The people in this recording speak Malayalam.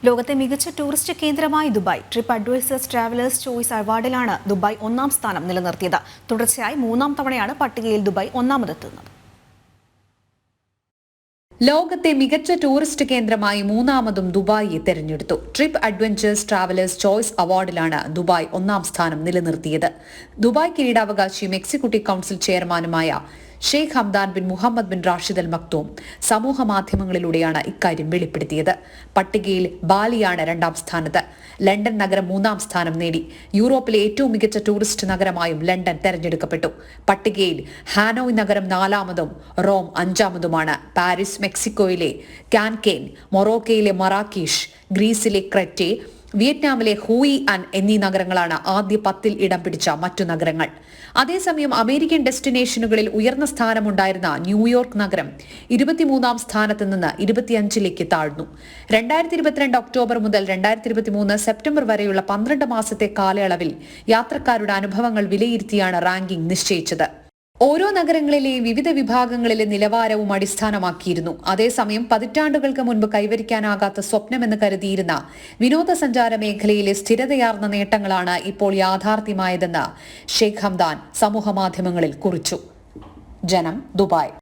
ലോകത്തെ മികച്ച ടൂറിസ്റ്റ് കേന്ദ്രമായി Dubai trip advisors travellers choice അവാർഡിലാണ് ദുബായ് ഒന്നാം സ്ഥാനം നിലനിർത്തിയത്. തുടർച്ചയായി മൂന്നാം തവണയാണ് പട്ടികയിൽ ദുബായ് ഒന്നാമതെത്തുന്നത്. ലോകത്തെ മികച്ച ടൂറിസ്റ്റ് കേന്ദ്രമായി മൂന്നാമതും ദുബായിയെ തെരഞ്ഞെടുത്തു. ട്രിപ്പ് അഡ്വഞ്ചേഴ്സ് ട്രാവലേഴ്സ് ചോയ്സ് അവാർഡിലാണ് ദുബായ് ഒന്നാം സ്ഥാനം നിലനിർത്തിയത്. ദുബായ് കിരീടാവകാശിയും എക്സിക്യൂട്ടീവ് കൌൺസിൽ ചെയർമാനുമായ Sheikh Hamdan bin Mohammed bin Rashid Al Maktoum സമൂഹ മാധ്യമങ്ങളിലൂടെയാണ് ഇക്കാര്യം വെളിപ്പെടുത്തിയത്. പട്ടികയിൽ ബാലിയാണ് രണ്ടാം സ്ഥാനത്ത്. ലണ്ടൻ നഗരം മൂന്നാം സ്ഥാനം നേടി. യൂറോപ്പിലെ ഏറ്റവും മികച്ച ടൂറിസ്റ്റ് നഗരമായും ലണ്ടൻ തെരഞ്ഞെടുക്കപ്പെട്ടു. പട്ടികയിൽ ഹാനോയ് നഗരം നാലാമതും റോം അഞ്ചാമതുമാണ്. പാരീസ് മെക്സിക്കോയിലെ കാൻകേൻ, മൊറോക്കോയിലെ മറാക്കീഷ്, ഗ്രീസിലെ ക്രെറ്റെ, വിയറ്റ്നാമിലെ ഹൂയി ആൻ എന്നീ നഗരങ്ങളാണ് ആദ്യ 10 ഇടം പിടിച്ച മറ്റു നഗരങ്ങൾ. അതേസമയം അമേരിക്കൻ ഡെസ്റ്റിനേഷനുകളിൽ ഉയർന്ന സ്ഥാനമുണ്ടായിരുന്ന ന്യൂയോർക്ക് നഗരം 23-ാം സ്ഥാനത്ത് നിന്ന് 25ലേക്ക് താഴ്ന്നു. 2022 ഒക്ടോബർ മുതൽ 2023 സെപ്റ്റംബർ വരെയുള്ള 12 മാസത്തെ കാലയളവിൽ യാത്രക്കാരുടെ അനുഭവങ്ങൾ വിലയിരുത്തിയാണ് റാങ്കിംഗ് നിശ്ചയിച്ചത്. ഓരോ നഗരങ്ങളിലെയും വിവിധ വിഭാഗങ്ങളിലെ നിലവാരവും അടിസ്ഥാനമാക്കിയിരുന്നു. അതേസമയം പതിറ്റാണ്ടുകൾക്ക് മുൻപ് കൈവരിക്കാനാകാത്ത സ്വപ്നമെന്ന് കരുതിയിരുന്ന വിനോദസഞ്ചാര മേഖലയിലെ സ്ഥിരതയാർന്ന നേട്ടങ്ങളാണ് ഇപ്പോൾ യാഥാർത്ഥ്യമായതെന്ന് ഷെയ്ഖ് ഹംദാൻ സമൂഹമാധ്യമങ്ങളിൽ കുറിച്ചു. ജനം, ദുബായ്.